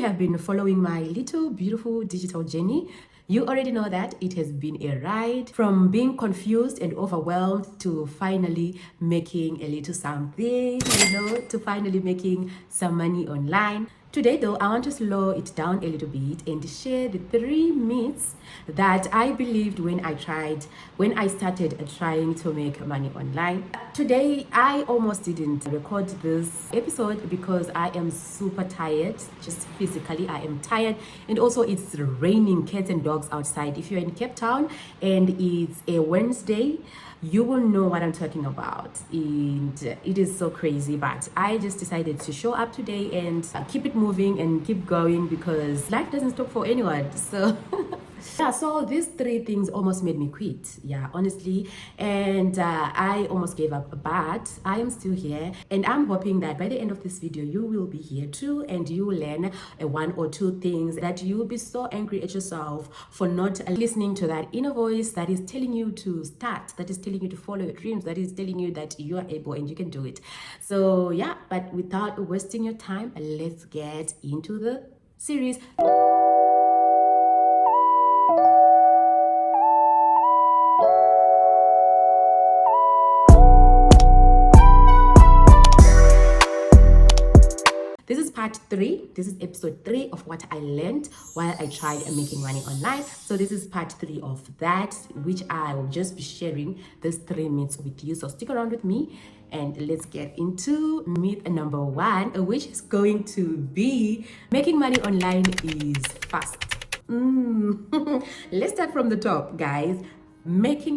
have been following my little beautiful digital journey, you already know that it has been a ride from being confused and overwhelmed to finally making a little something, to finally making some money online. Today though, I want to slow it down a little bit and share the 3 myths that I believed when I started trying to make money online. Today, I almost didn't record this episode because I am super tired, just physically I am tired, and also it's raining cats and dogs outside. If you're in Cape Town and it's a Wednesday, you will know what I'm talking about, and it is so crazy, but I just decided to show up today and keep it moving and keep going because life doesn't stop for anyone. So yeah, so these 3 things almost made me quit, honestly, and I almost gave up, but I am still here, and I'm hoping that by the end of this video you will be here too, and you will learn 1 or 2 things that you will be so angry at yourself for not listening to that inner voice that is telling you to start, that is telling you to follow your dreams, that is telling you that you are able and you can do it. So yeah, but without wasting your time, let's get into the series. This is part 3. This is episode 3 of what I learned while I tried making money online. So this is part 3 of that, which I will just be sharing these 3 myths with you. So stick around with me and let's get into myth number 1, which is going to be making money online is fast. Let's start from the top, guys.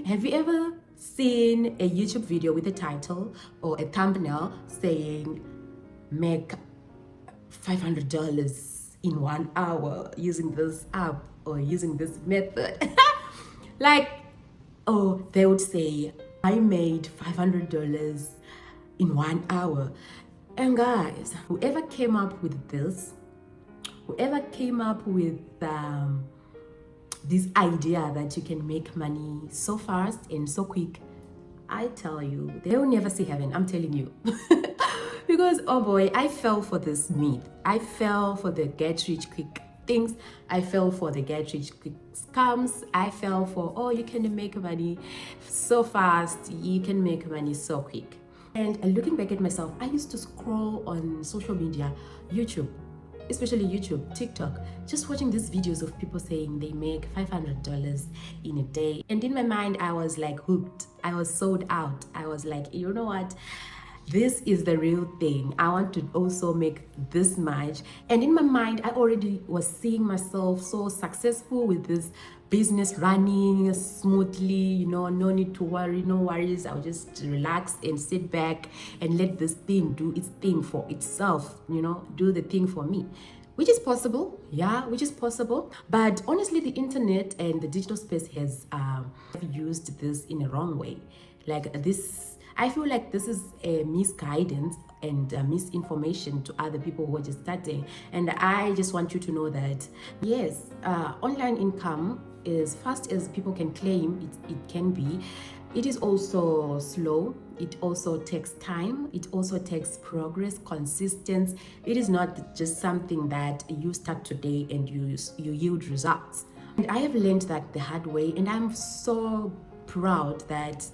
Have you ever seen a YouTube video with a title or a thumbnail saying make $500 in 1 hour using this app or using this method? Like, oh, they would say, I made $500 in 1 hour. And guys, whoever came up with this, whoever came up with this idea that you can make money so fast and so quick, I tell you, they will never see heaven, I'm telling you. Because, oh boy, I fell for this myth. I fell for the get rich quick things. I fell for the get rich quick scams. I fell for, oh, you can make money so fast, you can make money so quick. And looking back at myself, I used to scroll on social media, YouTube, especially YouTube, TikTok, just watching these videos of people saying they make $500 in a day. And in my mind, I was like hooked. I was sold out. I was like, you know what? This is the real thing. I want to also make this much. And in my mind, I already was seeing myself so successful with this business running smoothly, no need to worry, no worries. I'll just relax and sit back and let this thing do its thing for itself, do the thing for me. Which is possible, which is possible. But honestly, the internet and the digital space has used this in a wrong way. Like this, I feel like this is a misguidance and misinformation to other people who are just starting. And I just want you to know that, yes, online income, as fast as people can claim it can be, it is also slow. It also takes time. It also takes progress, consistency. It is not just something that you start today and you yield results. And I have learned that the hard way, and I'm so proud that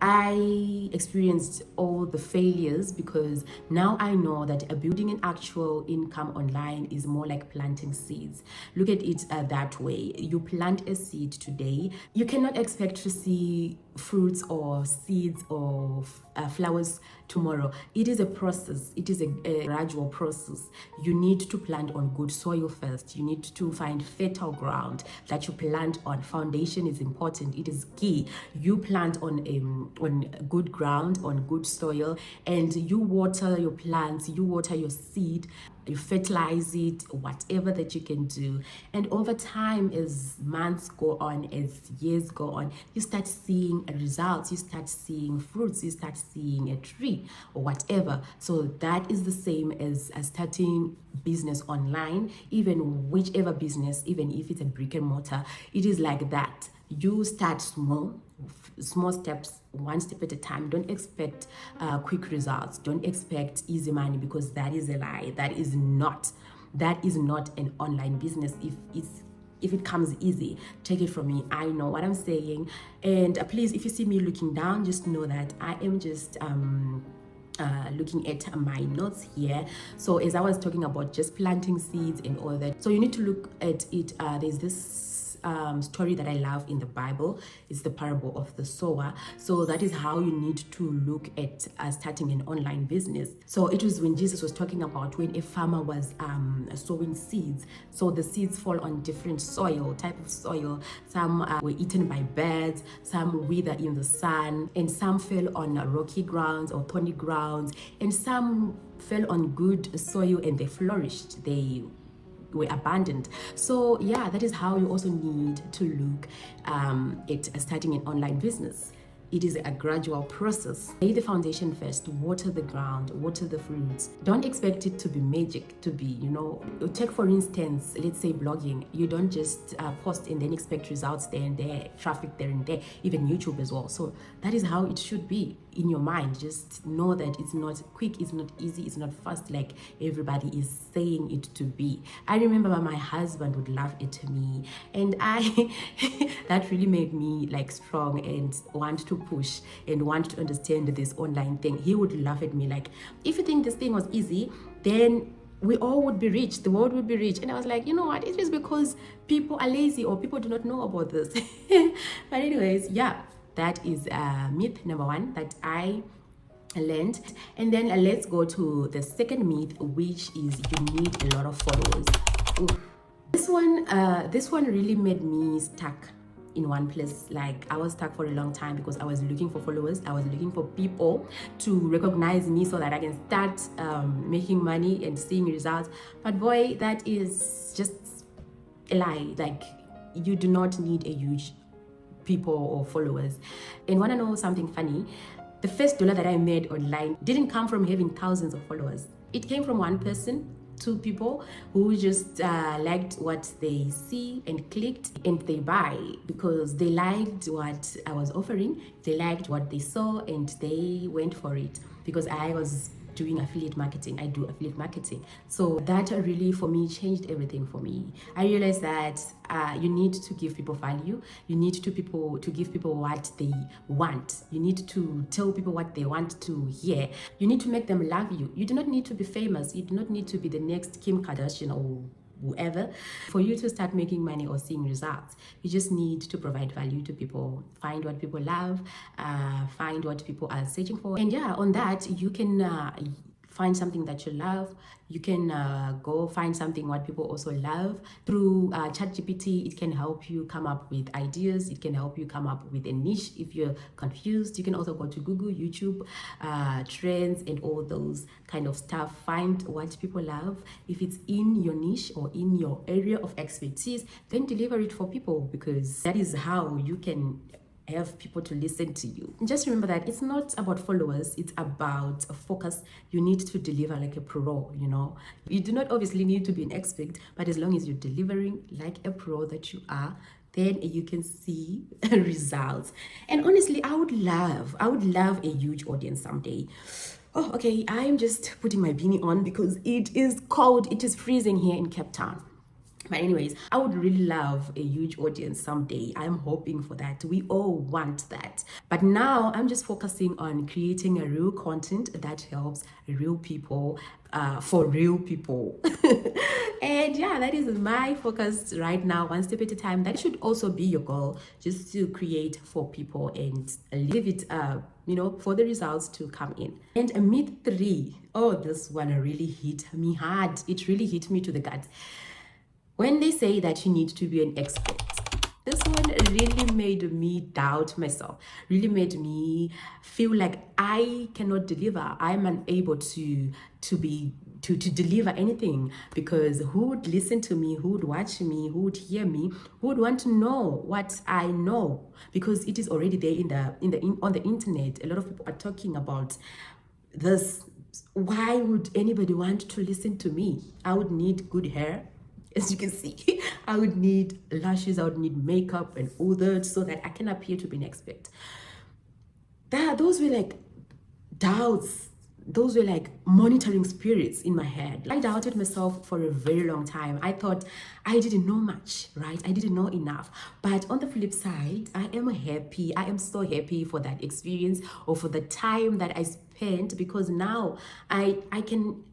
I experienced all the failures, because now I know that building an actual income online is more like planting seeds. Look at it that way. You plant a seed today, you cannot expect to see fruits or seeds or flowers tomorrow. It is a process. It is a gradual process. You need to plant on good soil first. You need to find fertile ground that you plant on. Foundation is important. It is key. You plant on good ground, on good soil, and you water your plants, you water your seed, you fertilize it, whatever that you can do. And over time, as months go on, as years go on, you start seeing results, you start seeing fruits, you start seeing a tree or whatever. So that is the same as starting business online, even whichever business, even if it's a brick and mortar, it is like that. You start small steps, 1 step at a time. Don't expect quick results. Don't expect easy money, because that is a lie. That is not that is not an online business. If it comes easy, take it from me, I know what I'm saying. And please, if you see me looking down, just know that I am just looking at my notes here. So as I was talking about just planting seeds and all that, so you need to look at it. There's this story that I love in the Bible. It's the parable of the sower. So that is how you need to look at starting an online business. So it was when Jesus was talking about when a farmer was sowing seeds. So the seeds fall on different type of soil. Some were eaten by birds, some wither in the sun, and some fell on rocky grounds or thorny grounds, and some fell on good soil and they flourished. They were abandoned. So yeah, that is how you also need to look at starting an online business. It is a gradual process. Lay the foundation first, water the ground, water the fruits. Don't expect it to be magic, to be, take for instance, let's say blogging. You don't just post and then expect results there and there, traffic there and there, even YouTube as well. So that is how it should be in your mind. Just know that it's not quick, it's not easy, it's not fast like everybody is saying it to be. I remember my husband would laugh at me, and that really made me like strong and want to push and want to understand this online thing. He would laugh at me like, if you think this thing was easy, then we all would be rich, the world would be rich. And I was like, you know what, it is because people are lazy or people do not know about this. But anyways, yeah, that is myth number one that I learned. And then let's go to the second myth, which is you need a lot of followers. Oof. This one really made me stuck in one place. Like, I was stuck for a long time because I was looking for followers. I was looking for people to recognize me so that I can start making money and seeing results. But boy, that is just a lie. Like, you do not need a huge people or followers. And want to know something funny? The first dollar that I made online didn't come from having thousands of followers. It came from one person, two people who just liked what they see and clicked and they buy because they liked what I was offering, they liked what they saw and they went for it because I was doing affiliate marketing. I do affiliate marketing. So that really for me changed everything for me. I realized that you need to give people value. You need to give people what they want. You need to tell people what they want to hear. You need to make them love you. You do not need to be famous. You do not need to be the next Kim Kardashian or whoever for you to start making money or seeing results. You just need to provide value to people, find what people love, find what people are searching for, and yeah, on that you can find something that you love. You can go find something what people also love. Through ChatGPT, it can help you come up with ideas. It can help you come up with a niche if you're confused. You can also go to Google, YouTube, trends and all those kind of stuff. Find what people love. If it's in your niche or in your area of expertise, then deliver it for people, because that is how you can have people to listen to you. Just remember that it's not about followers, it's about a focus. You need to deliver like a pro, You do not obviously need to be an expert, but as long as you're delivering like a pro that you are, then you can see results. And honestly, I would love a huge audience someday. Oh, okay, I'm just putting my beanie on because it is cold, it is freezing here in Cape Town. But anyways, I would really love a huge audience someday. I'm hoping for that. We all want that. But now I'm just focusing on creating a real content that helps real people for real people. And yeah, that is my focus right now, one step at a time. That should also be your goal, just to create for people and leave it for the results to come in. And myth 3, this one really hit me hard. It really hit me to the gut. When they say that you need to be an expert, this one really made me doubt myself, really made me feel like I cannot deliver. I'm unable to deliver anything, because who would listen to me, who would watch me, who would hear me, who would want to know what I know, because it is already there on the internet. A lot of people are talking about this. Why would anybody want to listen to me? I would need good hair. As you can see, I would need lashes, I would need makeup and all that so that I can appear to be an expert. Those were like doubts those were like monitoring spirits in my head. I doubted myself for a very long time. I thought I didn't know much, right? I didn't know enough. But on the flip side, I am happy. I am so happy for that experience, or for the time that I spent, because now I can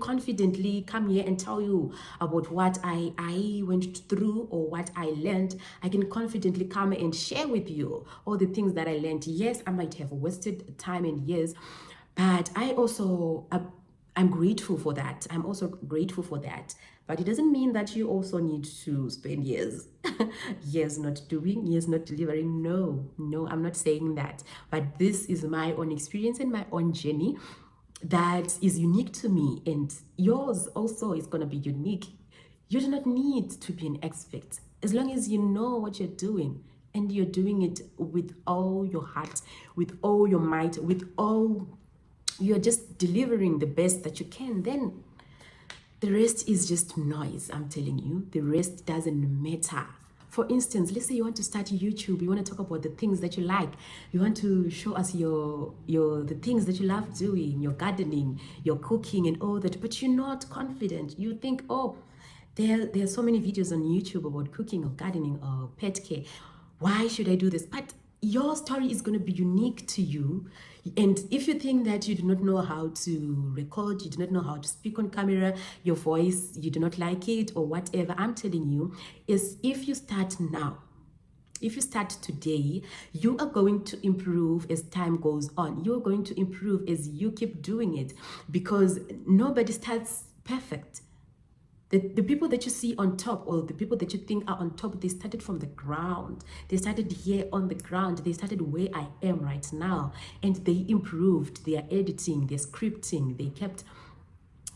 confidently come here and tell you about what I went through or what I learned. I can confidently come and share with you all the things that I learned. Yes, I might have wasted time and years, but I'm grateful for that. I'm also grateful for that. But it doesn't mean that you also need to spend years, years not doing, years not delivering. No, no, I'm not saying that. But this is my own experience and my own journey that is unique to me, and yours also is going to be unique. You do not need to be an expert as long as you know what you're doing, and you're doing it with all your heart, with all your might, with all, you're just delivering the best that you can. Then the rest is just noise. I'm telling you, the rest doesn't matter. For instance, let's say you want to start YouTube, you want to talk about the things that you like, you want to show us your the things that you love doing, your gardening, your cooking and all that, but you're not confident. You think, oh, there are so many videos on YouTube about cooking or gardening or pet care. Why should I do this? But your story is going to be unique to you. And if you think that you do not know how to record, you do not know how to speak on camera, your voice, you do not like it or whatever, I'm telling you, is if you start now, if you start today, you are going to improve as time goes on. You're going to improve as you keep doing it, because nobody starts perfect. The people that you see on top, or the people that you think are on top, they started from the ground. They started here on the ground. They started where I am right now. And they improved their editing, their scripting. They kept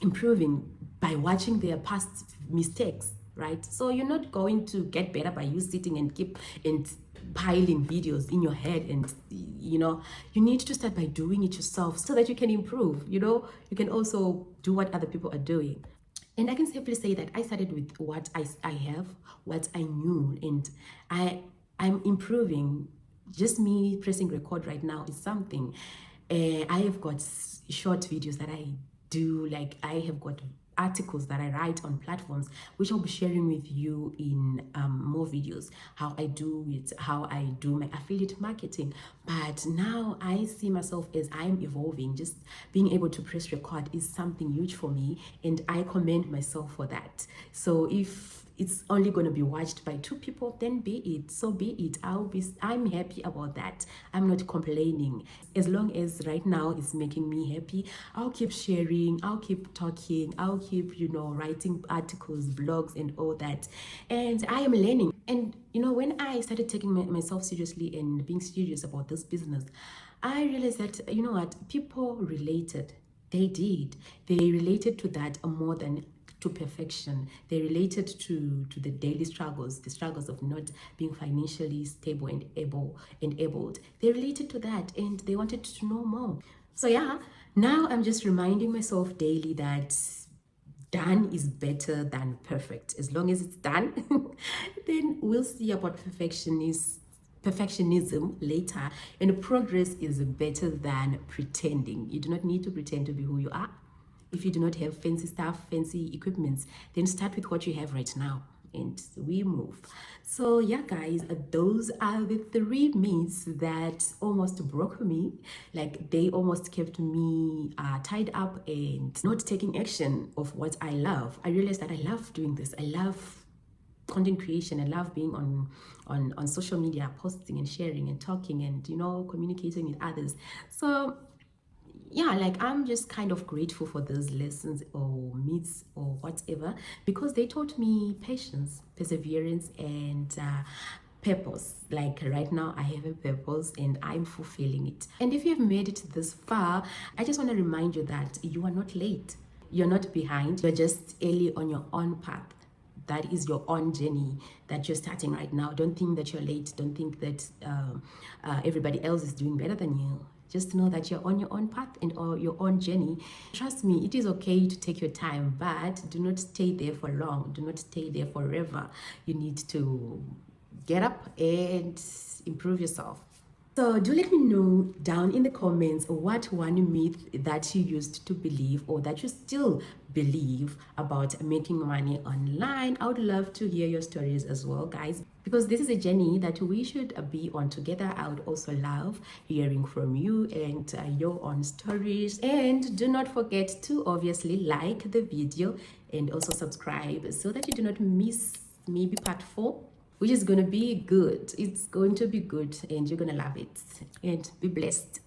improving by watching their past mistakes, right? So you're not going to get better by you sitting and keep and piling videos in your head. And you need to start by doing it yourself so that you can improve. You can also do what other people are doing. And I can safely say that I started with what I have, what I knew, and I'm improving. Just me pressing record right now is something. I have got short videos that I do, like I have got articles that I write on platforms, which I'll be sharing with you in more videos, how I do it, how I do my affiliate marketing. But now I see myself as I'm evolving. Just being able to press record is something huge for me, and I commend myself for that. So if it's only going to be watched by 2 people, then be it. So be it. I'm happy about that. I'm not complaining. As long as right now it's making me happy, I'll keep sharing, I'll keep talking, I'll keep, writing articles, blogs and all that. And I am learning. And when I started taking myself seriously and being serious about this business, I realized that, people related. They did. They related to that more than to perfection. They related to the daily struggles, the struggles of not being financially stable and enabled. They related to that, and they wanted to know more. So yeah, now I'm just reminding myself daily that done is better than perfect. As long as it's done, then we'll see about perfectionism later. And progress is better than pretending. You do not need to pretend to be who you are. If you do not have fancy stuff, fancy equipments, then start with what you have right now and we move. So yeah, guys, those are the 3 myths that almost broke me. Like, they almost kept me tied up and not taking action of what I love. I realized that I love doing this. I love content creation. I love being on social media, posting and sharing and talking and communicating with others. So yeah, like, I'm just kind of grateful for those lessons or myths or whatever, because they taught me patience, perseverance, and purpose. Like, right now I have a purpose and I'm fulfilling it. And if you've made it this far, I just want to remind you that you are not late, you're not behind, you're just early on your own path. That is your own journey that you're starting right now. Don't think that you're late. Don't think that everybody else is doing better than you. Just know that you're on your own path and your own journey. Trust me, it is okay to take your time, but do not stay there for long. Do not stay there forever. You need to get up and improve yourself. So do let me know down in the comments what one myth that you used to believe or that you still believe about making money online. I would love to hear your stories as well, guys, because this is a journey that we should be on together. I would also love hearing from you and your own stories. And do not forget to obviously like the video and also subscribe so that you do not miss maybe part 4, which is going to be good. It's going to be good and you're going to love it. And be blessed.